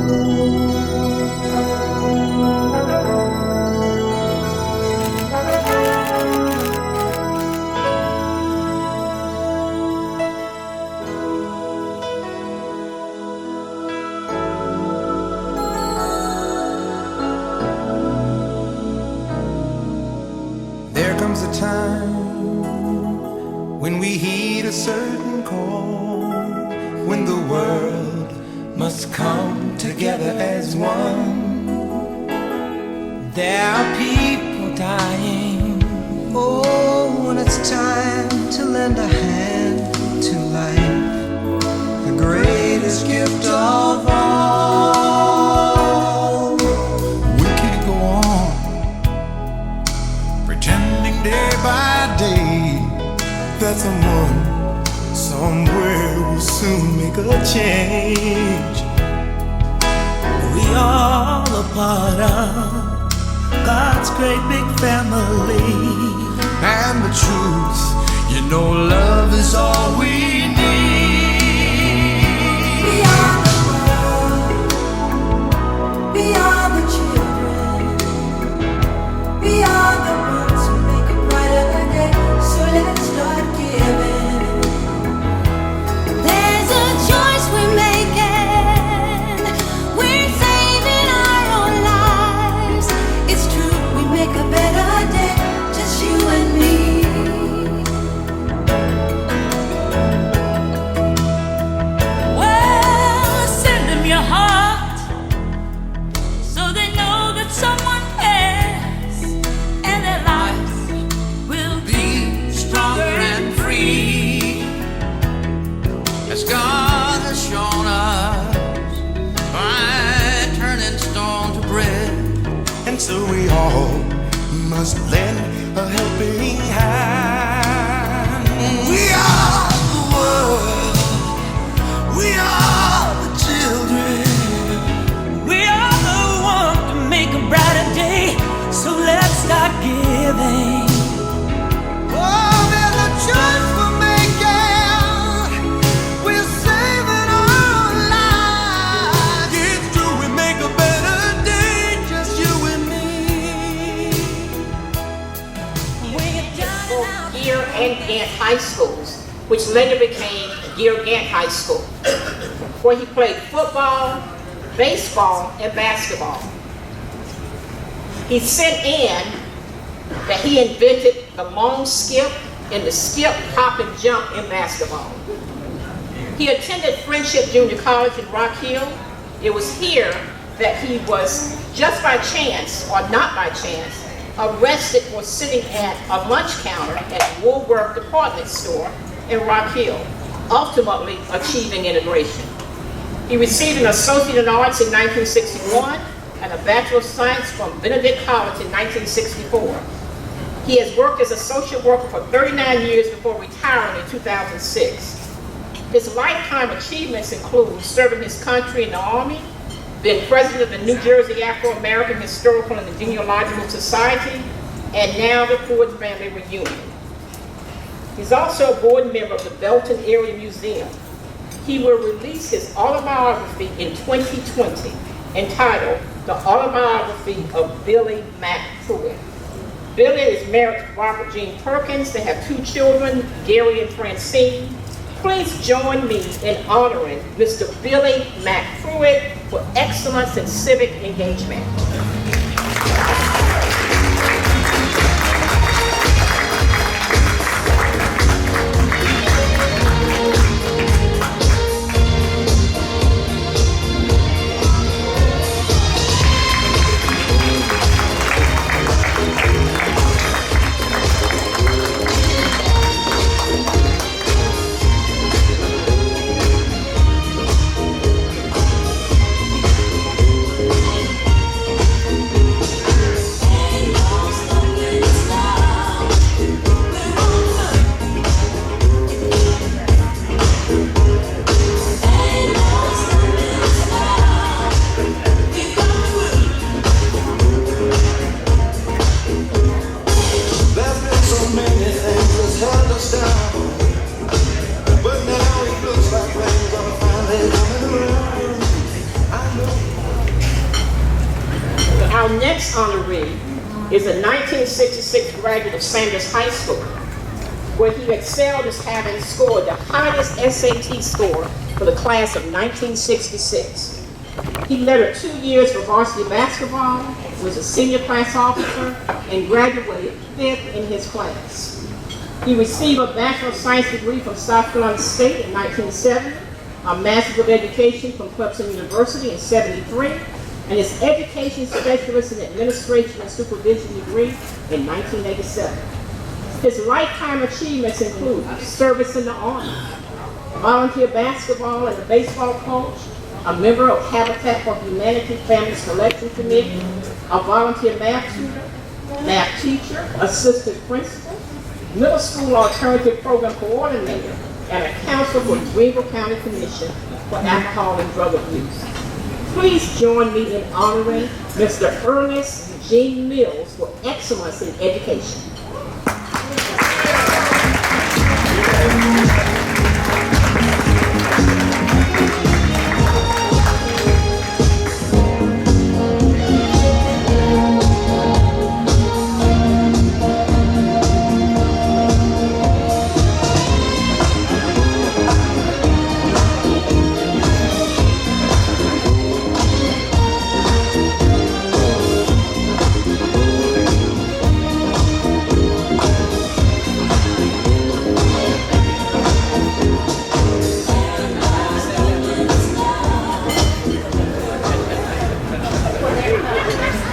There comes a time when we heed a certain call, when the world must come together as one. There are people dying. Oh, when it's time to lend a hand to life, the greatest gift of all. We can't go on pretending day by day that someone somewhere will soon make a change. We all a part of God's great big family. And the truth, you know, love is all we need. We are the world, we are the children, we are the ones who make a brighter day. So let's start giving. There's a choice we're making. We're saving our own lives. It's true, we make a better day, just you and me. Well, send them your heart so they know that someone cares, and their lives will be Stronger and free, as God has shown us by turning stone to bread. And so we all must lend a helping hand. We are the world, we are the children, we are the one to make a brighter day. So let's start giving. Oh, there's a choice we're making. We're saving our lives. It's true, we make a better day, just you and me. Both Gear and Gant High Schools, which later became Gear Gant High School, where he played football, baseball, and basketball. He sent in that he invented the long skip and the skip, hop, and jump in basketball. He attended Friendship Junior College in Rock Hill. It was here that he was, just by chance, or not by chance, arrested for sitting at a lunch counter at Woolworth department store in Rock Hill, ultimately achieving integration. He received an Associate in Arts in 1961 and a Bachelor of Science from Benedict College in 1964. He has worked as a social worker for 39 years before retiring in 2006. His lifetime achievements include serving his country in the Army, being president of the New Jersey Afro-American Historical and Genealogical Society, and now the Ford Family Reunion. He's also a board member of the Belton Area Museum. He will release his autobiography in 2020, entitled The Autobiography of Billy Mack Pruitt. Billy is married to Barbara Jean Perkins. They have 2 children, Gary and Francine. Please join me in honoring Mr. Billy Mack Pruitt for excellence in civic engagement. Our next honoree is a 1966 graduate of Sanders High School, where he excelled as having scored the highest SAT score for the class of 1966. He lettered 2 years for varsity basketball, was a senior class officer, and graduated 5th in his class. He received a Bachelor of Science degree from South Carolina State in 1970, a Master's of Education from Clemson University in 73, and his Education Specialist in Administration and Supervision degree in 1987. His lifetime achievements include service in the Army, volunteer basketball and a baseball coach, a member of Habitat for Humanity Families Collection Committee, a volunteer math tutor, math teacher, assistant principal, middle school alternative program coordinator, and a counselor for the Greenville County Commission for Alcohol and Drug Abuse. Please join me in honoring Mr. Ernest Eugene Mills for excellence in education.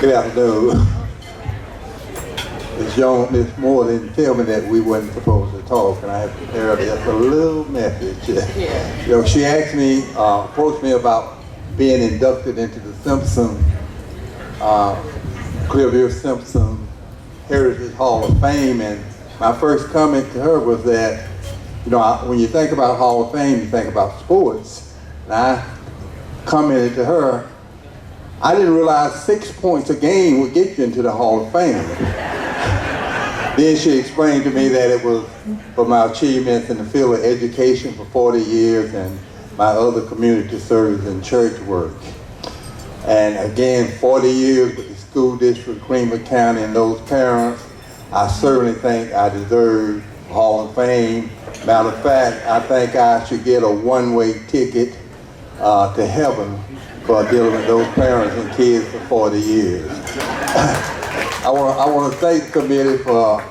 Good afternoon. Miss Moore didn't tell me that we weren't supposed to talk, and I have prepared just a little message. Yeah. You know, she asked me, approached me about being inducted into the Simpson, Clearview Simpson Heritage Hall of Fame, and my first comment to her was that, you know, when you think about Hall of Fame, you think about sports. And I commented to her, I didn't realize 6 points a game would get you into the Hall of Fame. Then she explained to me that it was for my achievements in the field of education for 40 years and my other community service and church work. And again, 40 years with the school district, Greenville County, and those parents, I certainly think I deserve Hall of Fame. Matter of fact, I think I should get a one-way ticket to heaven for dealing with those parents and kids for 40 years. I want to thank the committee for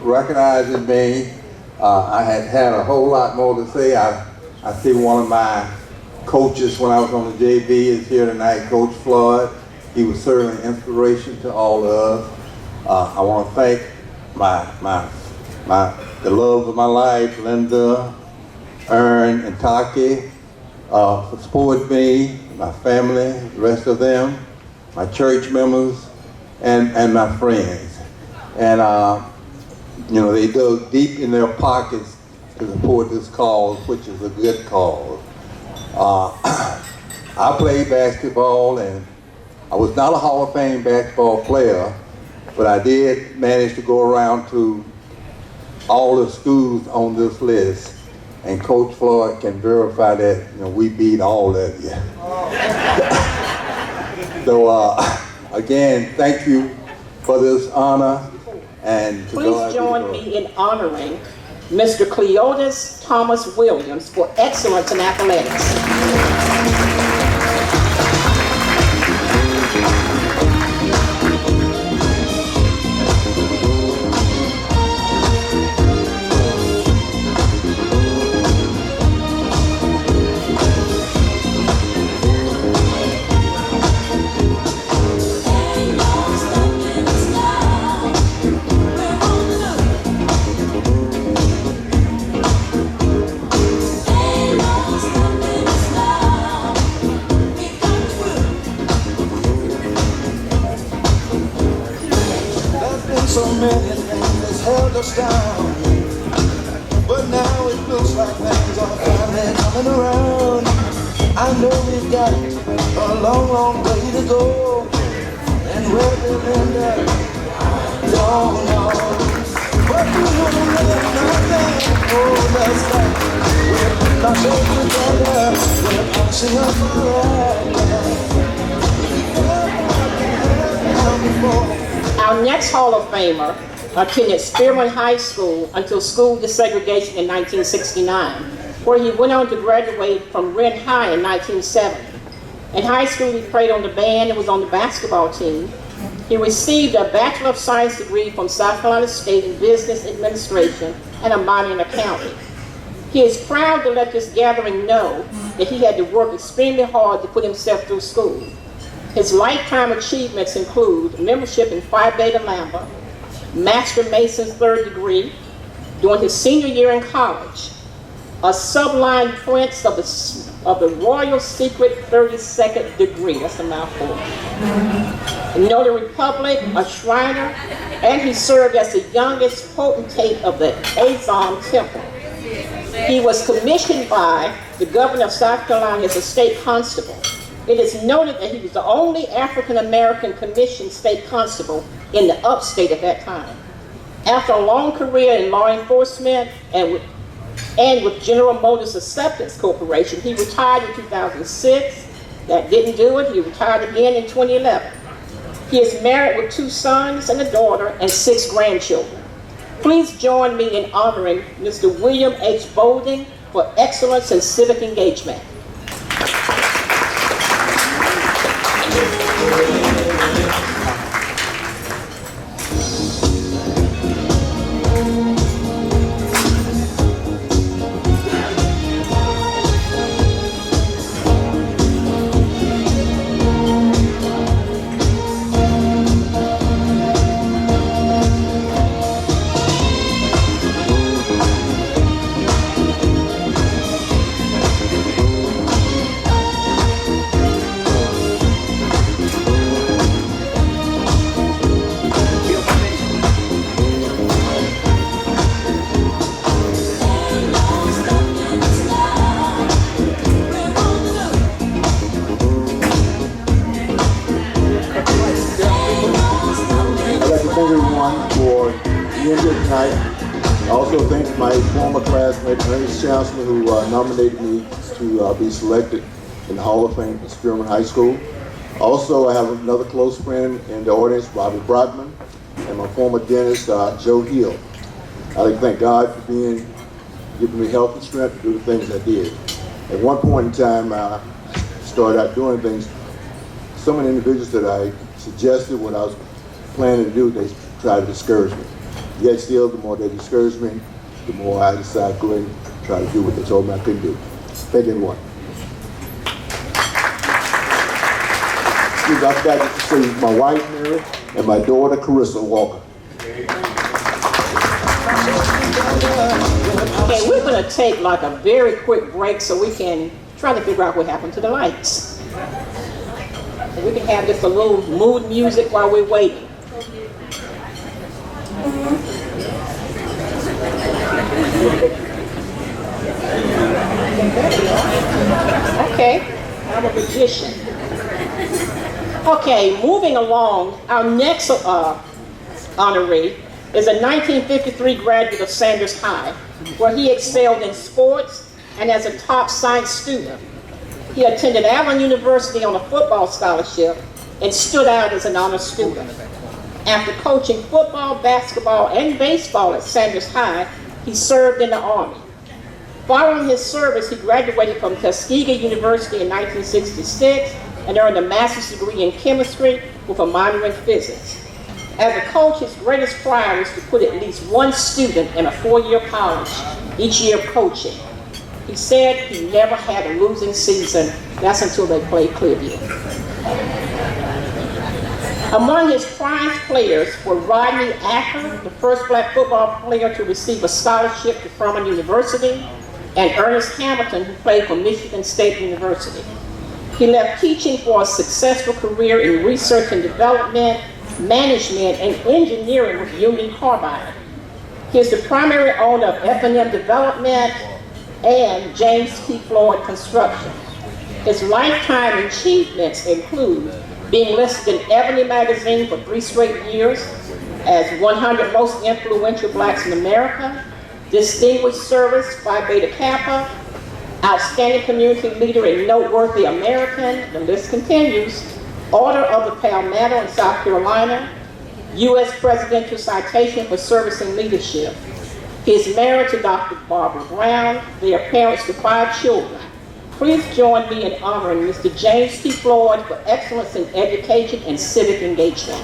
recognizing me. I had a whole lot more to say. I see one of my coaches when I was on the JV is here tonight, Coach Floyd. He was certainly an inspiration to all of us. I want to thank the love of my life, Linda, Ern, and Taki, for supporting me, my family, the rest of them, my church members, and my friends. And you know, they dug deep in their pockets to support this cause, which is a good cause. I played basketball, and I was not a Hall of Fame basketball player, but I did manage to go around to all the schools on this list. And Coach Floyd can verify that, you know, we beat all of you. So again, thank you for this honor. And please join me in honoring Mr. Cleotis Thomas Williams for excellence in athletics. So many things that's held us down, but now it looks like things are finally coming around. I know we've got a long, long way to go, and where we'll end up, don't know. But we know that nothing holds us back. We're not together, we're passing up our life. Our next Hall of Famer attended Spearman High School until school desegregation in 1969, where he went on to graduate from Wren High in 1970. In high school, he played on the band and was on the basketball team. He received a Bachelor of Science degree from South Carolina State in Business Administration and a minor in accounting. He is proud to let this gathering know that he had to work extremely hard to put himself through school. His lifetime achievements include membership in Phi Beta Lambda, Master Mason's third degree, during his senior year in college, a subline prince of the Royal Secret 32nd degree, that's a mouthful, a notary public, a Shriner, and he served as the youngest potentate of the Azam Temple. He was commissioned by the governor of South Carolina as a state constable. It is noted that he was the only African-American commissioned state constable in the upstate at that time. After a long career in law enforcement and with General Motors Acceptance Corporation, he retired in 2006. That didn't do it. He retired again in 2011. He is married with 2 sons and a daughter and 6 grandchildren. Please join me in honoring Mr. William H. Boulding for excellence in civic engagement. Nominated me to be selected in the Hall of Fame for Spearman High School. Also, I have another close friend in the audience, Robert Brotman, and my former dentist, Joe Hill. I'd like to thank God for giving me health and strength to do the things I did. At one point in time, I started out doing things. Some of the individuals that I suggested what I was planning to do, they tried to discourage me. Yet still, the more they discouraged me, the more I decided to go ahead and try to do what they told me I couldn't do. Thank everyone. I forgot to say my wife, Mary, and my daughter, Carissa Walker. Okay, we're going to take like a very quick break so we can try to figure out what happened to the lights. We can have just a little mood music while we're waiting. Okay, I'm a magician. Okay, moving along, our next honoree is a 1953 graduate of Sanders High, where he excelled in sports and as a top science student. He attended Allen University on a football scholarship and stood out as an honor student. After coaching football, basketball, and baseball at Sanders High, he served in the Army. Following his service, he graduated from Tuskegee University in 1966 and earned a master's degree in chemistry with a minor in physics. As a coach, his greatest pride was to put at least one student in a 4-year college each year of coaching. He said he never had a losing season. That's until they played Clearview. Among his prized players were Rodney Acker, the first black football player to receive a scholarship to Furman University, and Ernest Hamilton, who played for Michigan State University. He left teaching for a successful career in research and development, management, and engineering with Union Carbide. He is the primary owner of F&M Development and James T. Floyd Construction. His lifetime achievements include being listed in Ebony magazine for 3 straight years as 100 most influential blacks in America, Distinguished Service Phi Beta Kappa, Outstanding Community Leader and Noteworthy American, the list continues, Order of the Palmetto in South Carolina, U.S. Presidential Citation for Service and Leadership. He is married to Dr. Barbara Brown. They are parents to 5 children. Please join me in honoring Mr. James T. Floyd for excellence in education and civic engagement.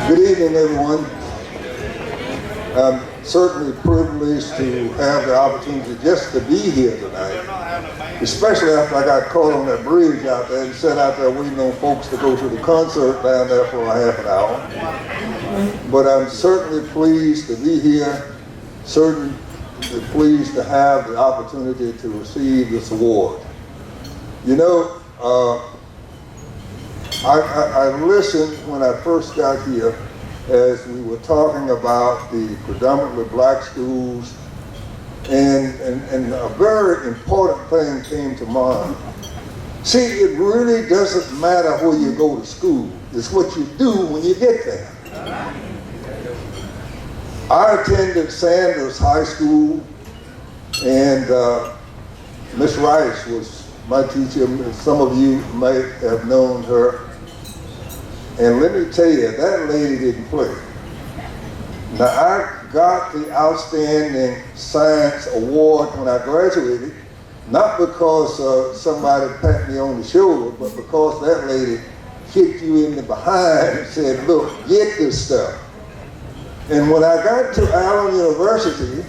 Good evening, everyone. I'm certainly privileged to have the opportunity just to be here tonight, especially after I got caught on that bridge out there and sat out there waiting on folks to go to the concert down there for a half an hour. But I'm certainly pleased to be here, certainly pleased to have the opportunity to receive this award. You know, I listened when I first got here as we were talking about the predominantly black schools, and a very important thing came to mind. See, it really doesn't matter where you go to school. It's what you do when you get there. I attended Sanders High School, and Miss Rice was my teacher. Some of you may have known her. And let me tell you, that lady didn't play. Now, I got the Outstanding Science Award when I graduated, not because somebody patted me on the shoulder, but because that lady kicked you in the behind and said, look, get this stuff. And when I got to Allen University,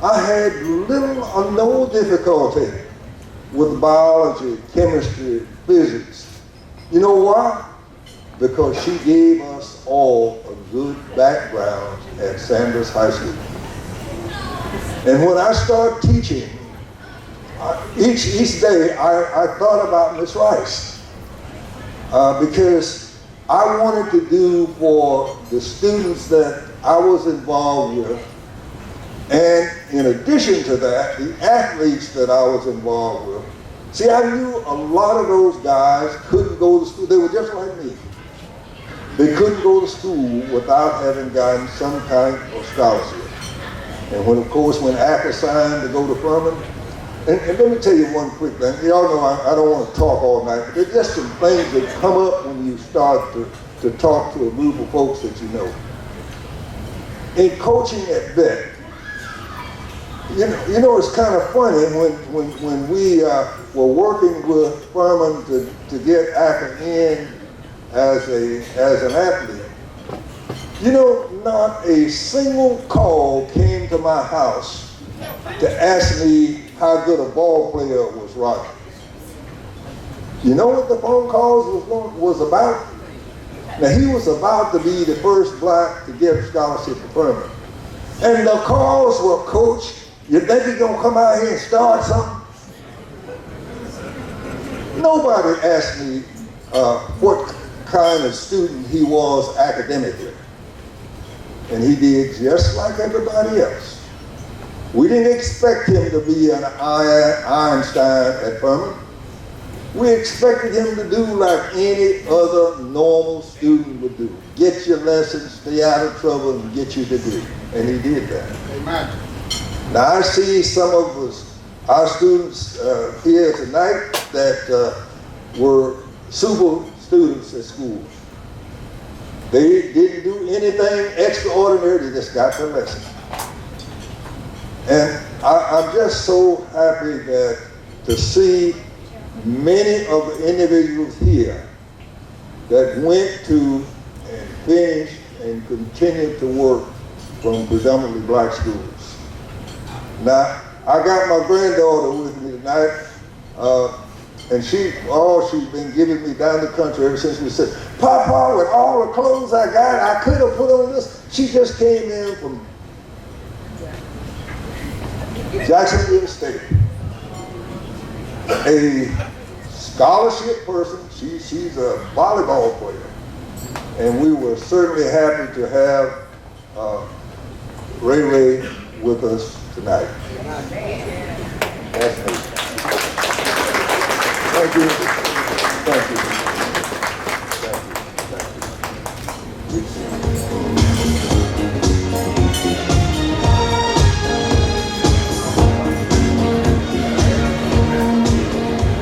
I had little or no difficulty with biology, chemistry, physics. You know why? Because she gave us all a good background at Sanders High School. And when I started teaching, each day I thought about Miss Rice because I wanted to do for the students that I was involved with, and in addition to that, the athletes that I was involved with. See, I knew a lot of those guys couldn't go to school. They were just like me. They couldn't go to school without having gotten some kind of scholarship. And when, of course, when ACA signed to go to Furman, and let me tell you one quick thing. Y'all know I don't want to talk all night, but there's just some things that come up when you start to talk to a group of folks that you know. In coaching at Vet, you know, it's kind of funny when we were working with Furman to get ACA in as an athlete. You know, not a single call came to my house to ask me how good a ball player was Roger. You know what the phone calls was about? Now, he was about to be the first black to get a scholarship to Furman. And the calls were, Coach, you think he's gonna come out here and start something? Nobody asked me what kind of student he was academically. And he did just like everybody else. We didn't expect him to be an Einstein at Furman. We expected him to do like any other normal student would do. Get your lessons, stay out of trouble, and get your degree. And he did that. Amen. Now I see some of our students here tonight that were super students at school. They didn't do anything extraordinary, they just got their lesson. And I'm just so happy that to see many of the individuals here that went to and finished and continued to work from predominantly black schools. Now, I got my granddaughter with me tonight, and she's been giving me down the country ever since we said, Papa, with all the clothes I got, I could have put on this. She just came in from Jacksonville State. A scholarship person, she's a volleyball player. And we were certainly happy to have Ray Ray with us tonight. That's me. Thank you. Thank you.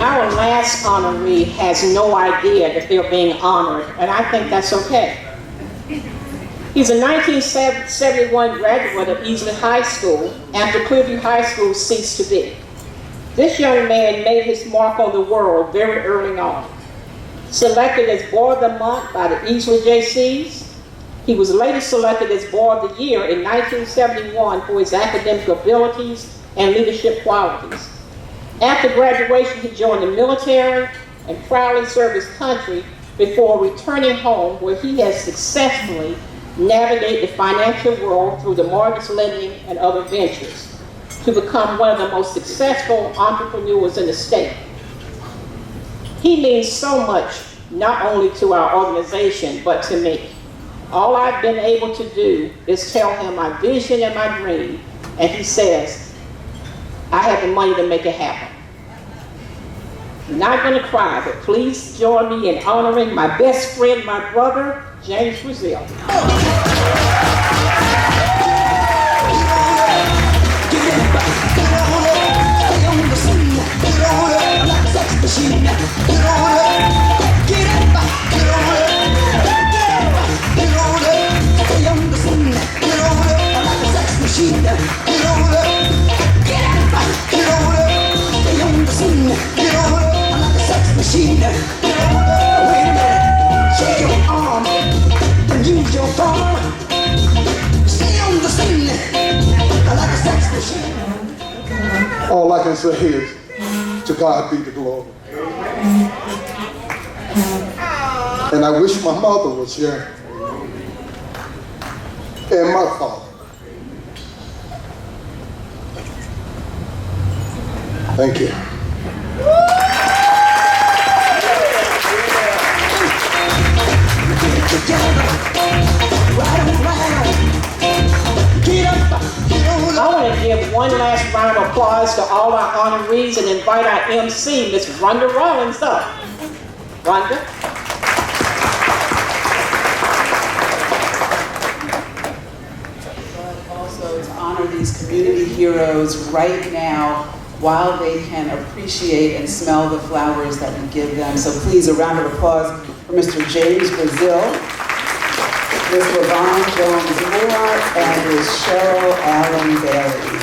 Our last honoree has no idea that they're being honored, and I think that's okay. He's a 1971 graduate of Easley High School after Clearview High School ceased to be. This young man made his mark on the world very early on. Selected as Boy of the Month by the Easley JCs, he was later selected as Boy of the Year in 1971 for his academic abilities and leadership qualities. After graduation, he joined the military and proudly served his country before returning home, where he has successfully navigated the financial world through the mortgage lending and other ventures to become one of the most successful entrepreneurs in the state. He means so much, not only to our organization, but to me. All I've been able to do is tell him my vision and my dream, and he says, I have the money to make it happen. I'm not going to cry, but please join me in honoring my best friend, my brother, James Brazil. Wait a minute, shake your arm and use your thumb. Stay on the scene like a sex machine. All I can say is, to God be the glory. And I wish my mother was here, and my father. Thank you. I want to give one last round of applause to all our honorees and invite our MC, Miss Rhonda Rollins, up. Rhonda? Also to honor these community heroes right now while they can appreciate and smell the flowers that we give them. So please, a round of applause for Mr. James Brazil, Ms. LaVon Jones-Moore, and Ms. Cheryl Allen Bailey.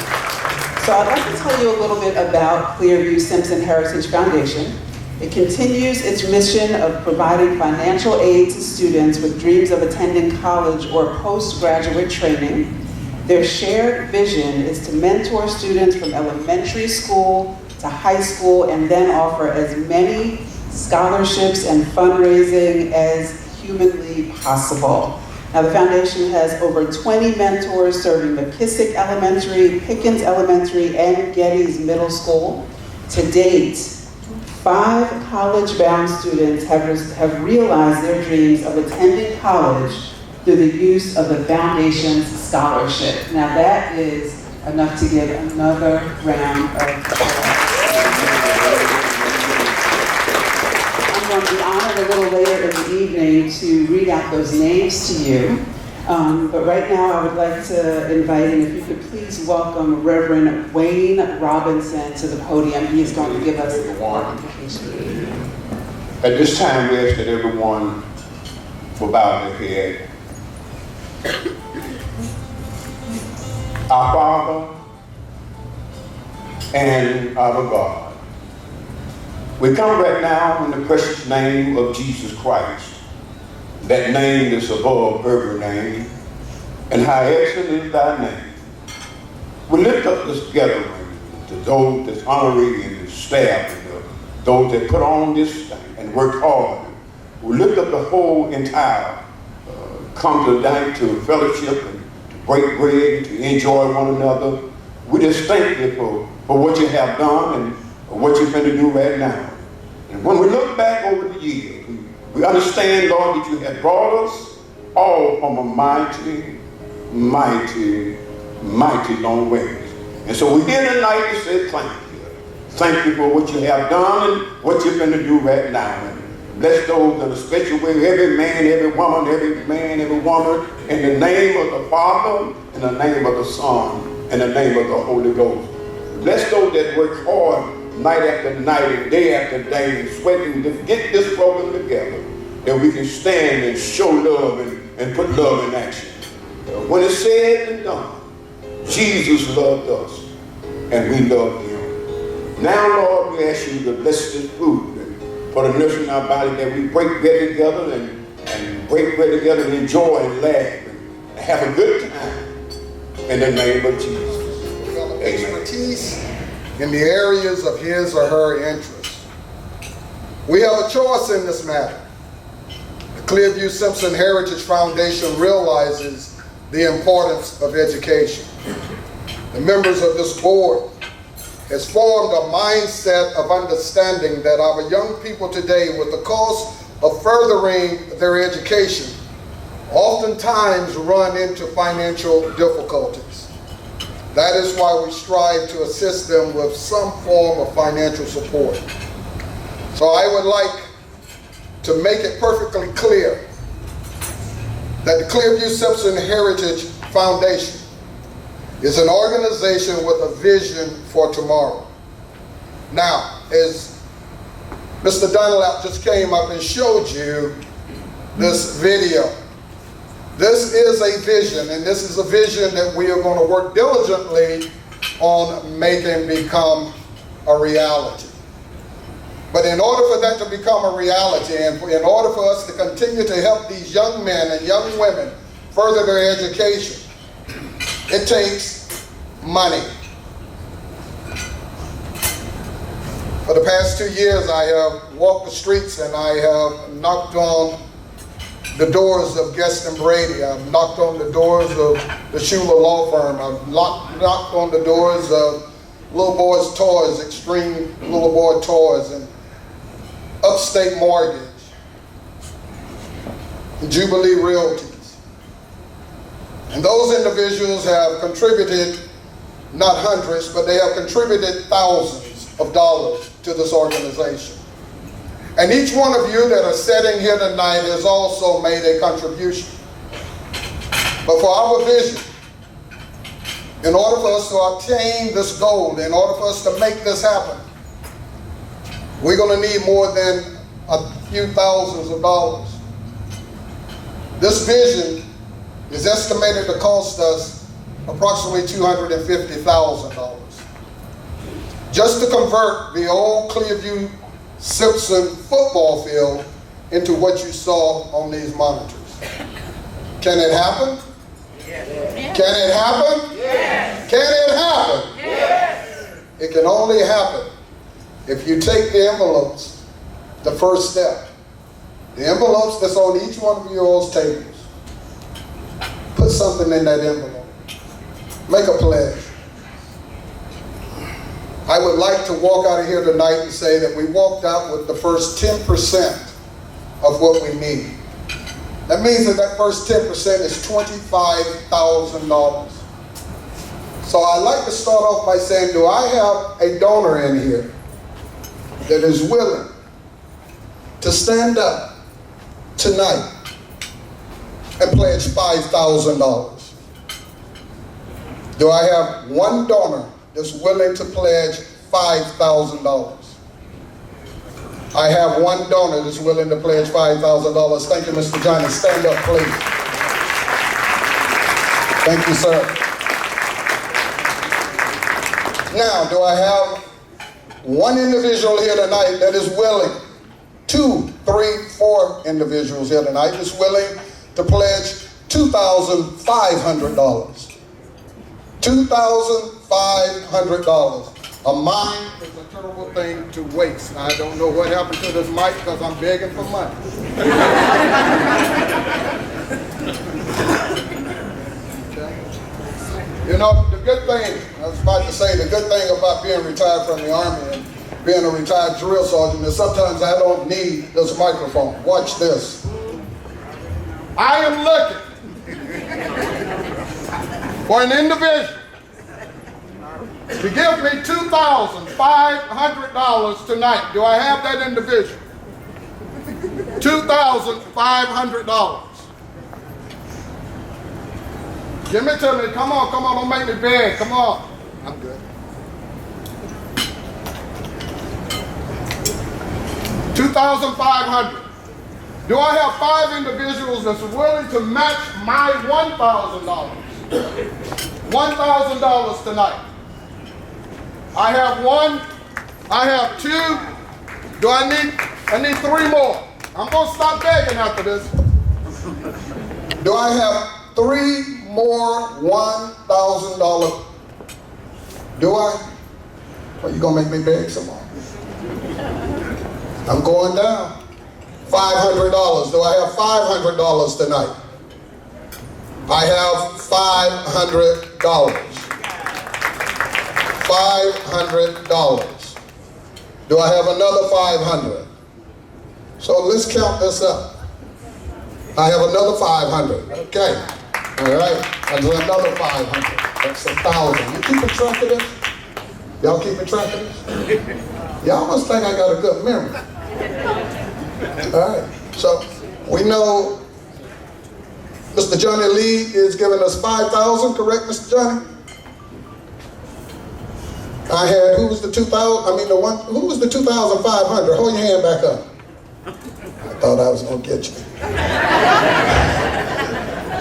So I'd like to tell you a little bit about Clearview Simpson Heritage Foundation. It continues its mission of providing financial aid to students with dreams of attending college or postgraduate training. Their shared vision is to mentor students from elementary school to high school and then offer as many scholarships and fundraising as humanly possible. Now, the foundation has over 20 mentors serving McKissick Elementary, Pickens Elementary, and Geddes Middle School. To date, 5 college-bound students have realized their dreams of attending college through the use of the foundation's scholarship. Now, that is enough to give another round of applause. I'm going to be honored a little later in the evening to read out those names to you. But right now I would like to invite, and if you could please welcome Reverend Wayne Robinson to the podium. He is going to give us the invocation. At this time, we ask that everyone will bow their head. Our Father and our God, we come right now in the precious name of Jesus Christ. That name is above every name, and how excellent is thy name. We lift up this gathering to those that's honoring and the staff and those that put on this thing and work hard. We lift up the whole entire come tonight to fellowship and to break bread, to enjoy one another. We just thank you for what you have done and what you're going to do right now. And when we look back over the years, we understand, Lord, that you have brought us all from a mighty, mighty, mighty long way. And so we're here tonight to say thank you. Thank you for what you have done and what you're going to do right now. And bless those in a special way, every man, every woman, in the name of the Father, in the name of the Son, in the name of the Holy Ghost. Bless those that work hard night after night and day after day, sweating to get this program together, that we can stand and show love and put love in action. When it's said and done, Jesus loved us and we loved him. Now, Lord, we ask you to bless this food and for the nourishment in our body, that we break bread together and break bread together and enjoy and laugh and have a good time in the name of Jesus. Expertise in the areas of his or her interest. We have a choice in this matter. The Clearview Simpson Heritage Foundation realizes the importance of education. The members of this board has formed a mindset of understanding that our young people today, with the cost of furthering their education, oftentimes run into financial difficulties. That is why we strive to assist them with some form of financial support. So I would like to make it perfectly clear that the Clearview Simpson Heritage Foundation is an organization with a vision for tomorrow. Now, as Mr. Dunlap just came up and showed you this video, this is a vision, and this is a vision that we are going to work diligently on making become a reality. But in order for that to become a reality, and in order for us to continue to help these young men and young women further their education, it takes money. For the past 2 years, I have walked the streets and I have knocked on the doors of Guest and Brady. I've knocked on the doors of the Schuler Law Firm. I've knocked on the doors of Little Boys Toys, Extreme Little Boy Toys, and Upstate Mortgage, and Jubilee Realties. And those individuals have contributed not hundreds, but they have contributed thousands of dollars to this organization. And each one of you that are sitting here tonight has also made a contribution. But for our vision, in order for us to obtain this goal, in order for us to make this happen, we're going to need more than a few thousands of dollars. This vision is estimated to cost us approximately $250,000. Just to convert the old Clearview Simpson football field into what you saw on these monitors. Can it happen? Yes. Can it happen? Yes. Can it happen? Yes. It can only happen if you take the envelopes, the first step. The envelopes that's on each one of your tables. Put something in that envelope. Make a pledge. I would like to walk out of here tonight and say that we walked out with the first 10% of what we need. That means that that first 10% is $25,000. So I'd like to start off by saying, do I have a donor in here that is willing to stand up tonight and pledge $5,000? Do I have one donor that's willing to pledge $5,000? I have one donor that's willing to pledge $5,000. Thank you, Mr. Johnny. Stand up, please. Thank you, sir. Now, do I have one individual here tonight that is willing, 2, 3, 4 individuals here tonight that's willing to pledge $2,500? $2,500. A mind is a terrible thing to waste. I don't know what happened to this mic because I'm begging for money. Okay. You know, the good thing, I was about to say, the good thing about being retired from the Army and being a retired drill sergeant is sometimes I don't need this microphone. Watch this. I am looking for an individual to give me $2,500 tonight. Do I have that individual? $2,500. Give it to me. Come on, don't make me beg. Come on. I'm good. $2,500. Do I have 5 individuals that's willing to match my $1,000? $1,000 tonight. I have 1. I have 2. Do I need 3 more. I'm gonna stop begging after this. Do I have 3 more $1,000? Do I? Or you gonna make me beg some more? I'm going down. $500. Do I have $500 tonight? I have $500. $500. Do I have another 500? So let's count this up. I have another 500. Okay. All right. I do another 500. That's 1,000. You keeping track of this? Y'all keeping track of this? Y'all must think I got a good memory. All right. So we know Mr. Johnny Lee is giving us 5,000. Correct, Mr. Johnny? I had, who was the 2,500? Hold your hand back up. I thought I was going to get you.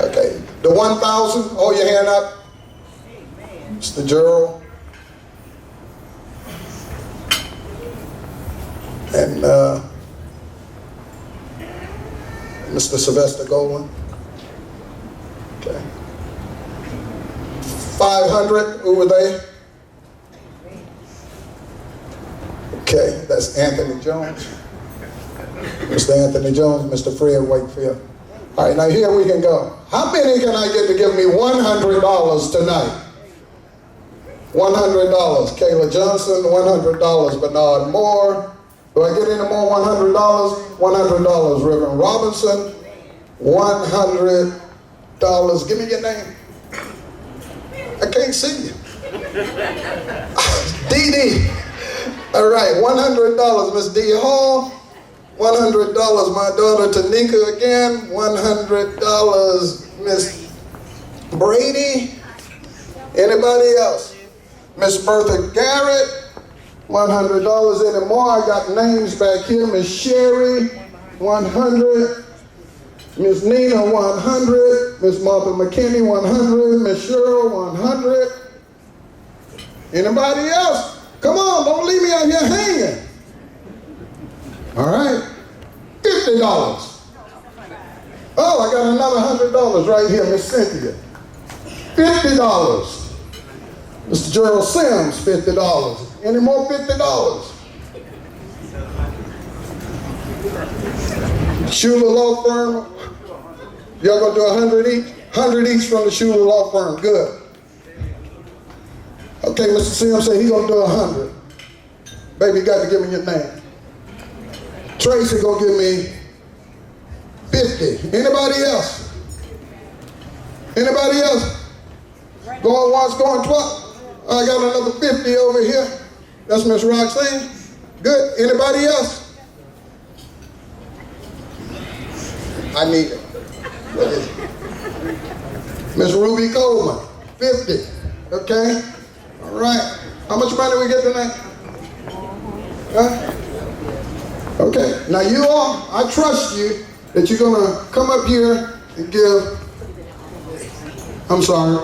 Okay. The 1,000, hold your hand up. Mr. Gerald. And Mr. Sylvester Golan. Okay. 500, who were they? Okay, that's Anthony Jones. Mr. Anthony Jones, Mr. Fred Wakefield. All right, now here we can go. How many can I get to give me $100 tonight? $100. Kayla Johnson, $100. Bernard Moore. Do I get any more $100? $100. Reverend Robinson, $100. Give me your name. I can't see you. Dee Dee. All right, $100. Miss Dee Hall. $100. My daughter Tanika again. $100. Miss Brady. Anybody else? Miss Bertha Garrett. $100. Any more? I got names back here. Miss Sherry. 100. Miss Nina. 100. Miss Martha McKinney. 100. Miss Cheryl. 100. Anybody else? Come on, don't leave me out here hanging. All right, $50. Oh, I got another $100 right here, Miss Cynthia. $50. Mr. Gerald Sims, $50. Any more $50? Schuler Law Firm. Y'all gonna do 100 each? 100 each from the Schuler Law Firm. Good. Okay, Mr. Sims said he's gonna do 100. Baby, you got to give me your name. Tracy gonna give me 50. Anybody else? Anybody else? Going once, going twice. I got another 50 over here. That's Miss Roxanne. Good. Anybody else? I need it. What is it? Miss Ruby Coleman, 50. Okay. All right. How much money we get tonight? Huh? Okay. Now you all, I trust you that you're gonna come up here and give. I'm sorry.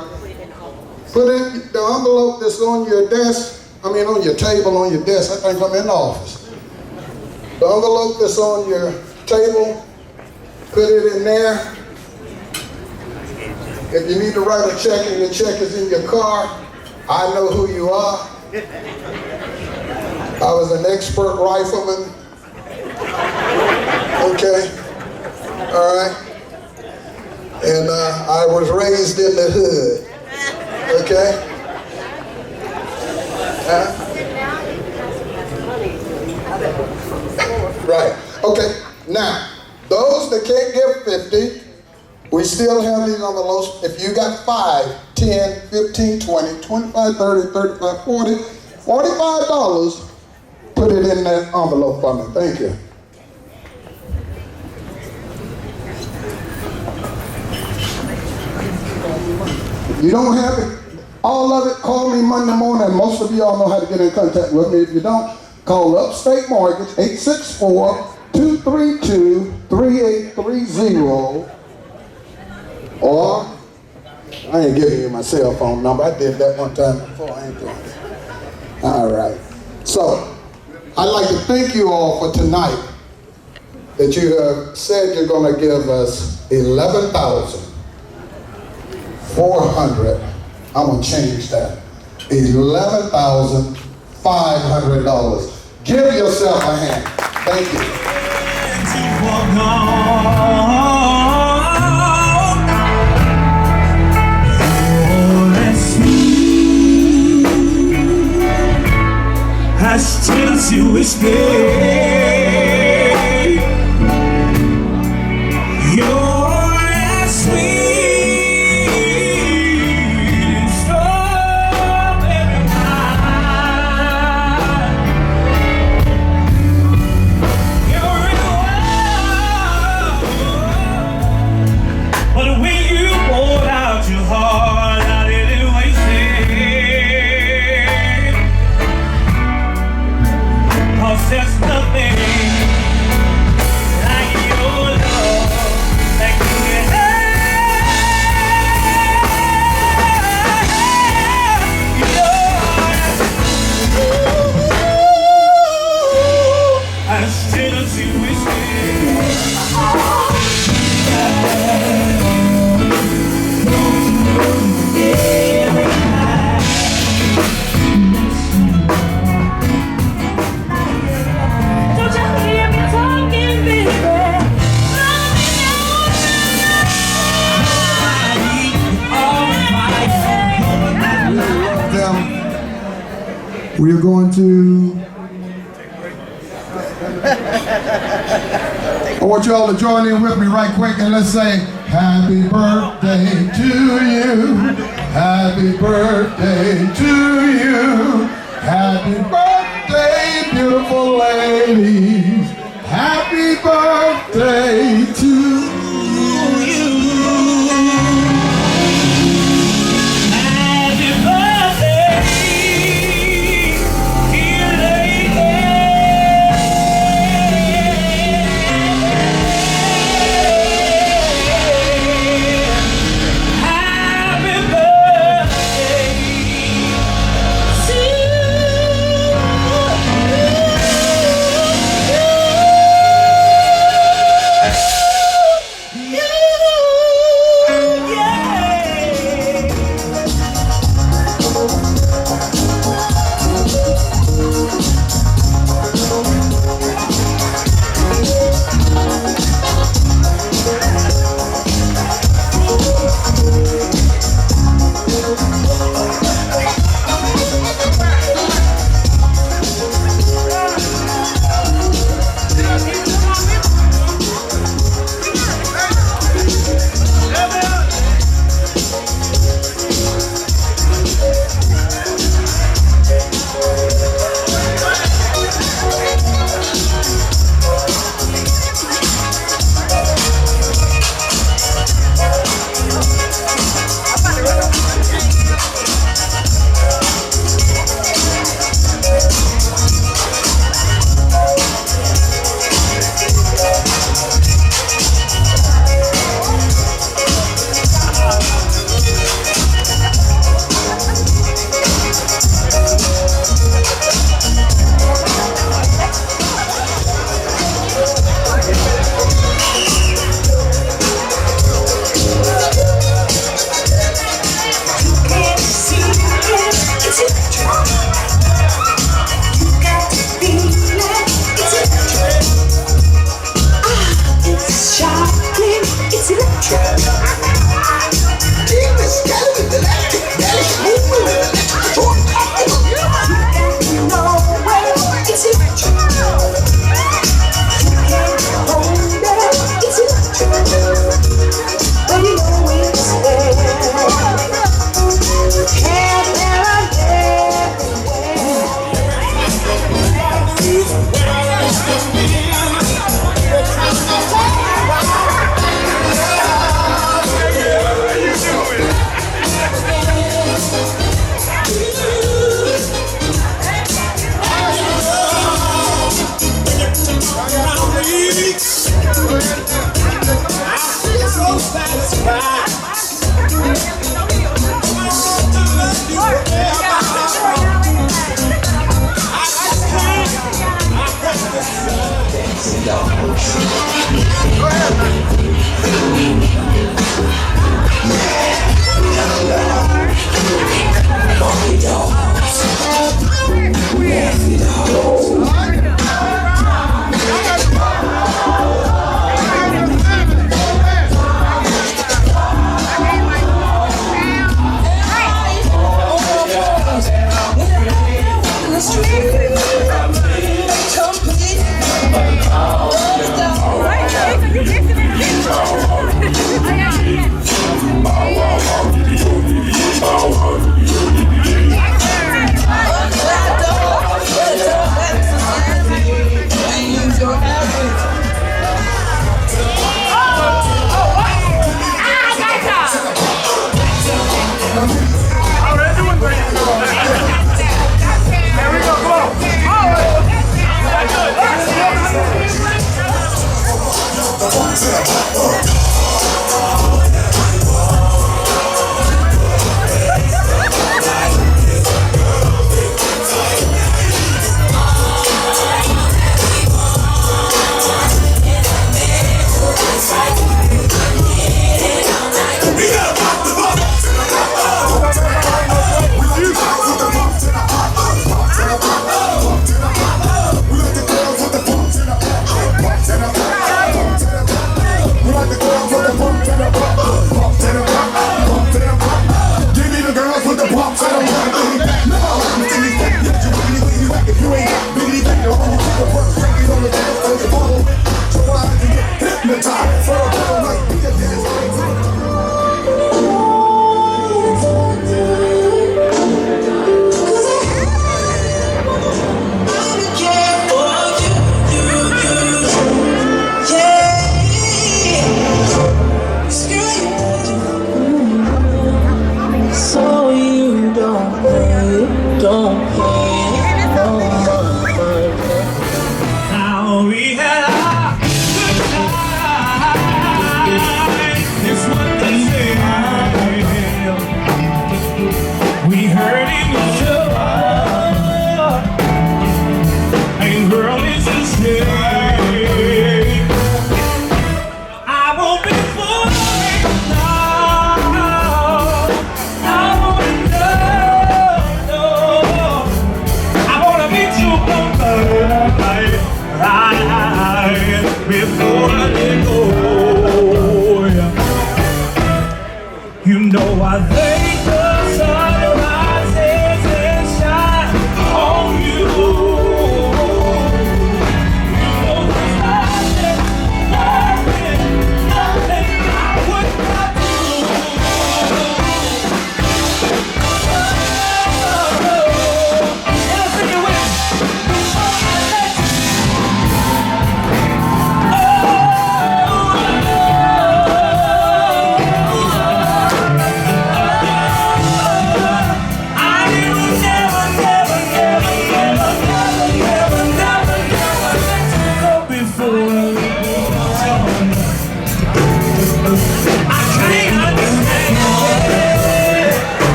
Put in the envelope that's on your desk. I mean, on your table, on your desk. I think I'm in the office. The envelope that's on your table. Put it in there. If you need to write a check and your check is in your car, I know who you are. I was an expert rifleman. Okay. All right. And I was raised in the hood. Okay? Right. Okay. Now, those that can't give 50, we still have these on the low. If you got 5, 10, 15, 20, 25, 30, 35, 40, $45, put it in that envelope for me. Thank you. If you don't have it, all of it, call me Monday morning. Most of y'all know how to get in contact with me. If you don't, call Upstate Mortgage, 864-232-3830. Or, I ain't giving you my cell phone number. I did that one time before. I ain't doing it. All right. So, I'd like to thank you all for tonight that you have said you're going to give us $11,400. I'm going to change that. $11,500. Give yourself a hand. Thank you. As Tennessee whiskey, you're as sweet as strawberry wine. You're in love, but when you poured out your heart, I didn't waste it. 'Cause there's nothing like your love that can as Tennessee whiskey. Don't you hear me talking, baby? We are going to, I want you all to join in with me right quick and let's say, happy birthday to you. Happy birthday to you. Happy birthday, beautiful ladies. Happy birthday to you. Happy birthday, dear lady. Happy birthday to you. Complete.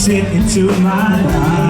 sent into my life.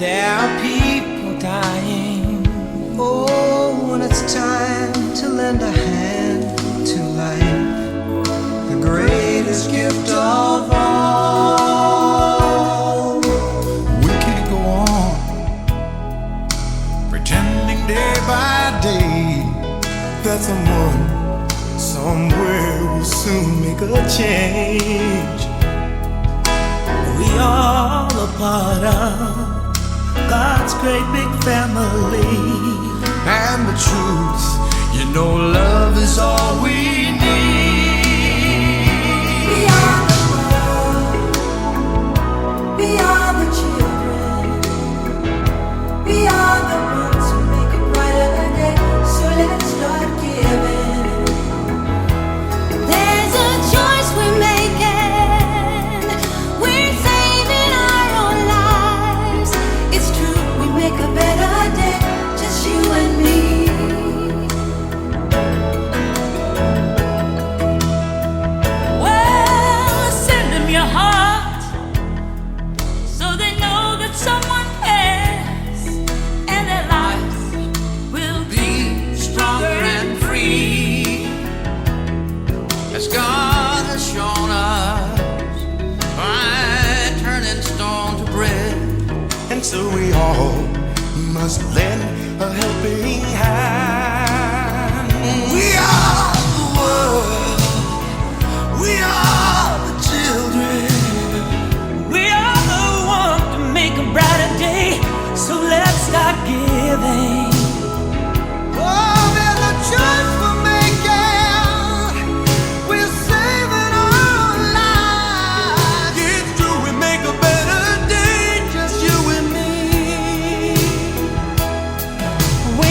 There are people dying. Oh, when it's time that someone somewhere will soon make a change. We all a part of God's great big family. And the truth, you know, love is all we need. We are the world. We are the children. We are the ones who make a brighter day. So let's start giving. There's a choice we're making. We're saving our own lives. It's true, we make a better day. Just you and me. Well, send them your heart so they know that someone cares, and their lives will Be stronger and free, as God has shown us by turning stone to bread. And so we all must lend a helping hand. We are the world. We are the children. We are the one to make a brighter day, so let's start giving. Oh, there's a choice we're making. We're saving our lives. It's true, we make a better day, just you and me. We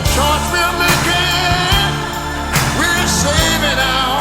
choice we're making. We're saving our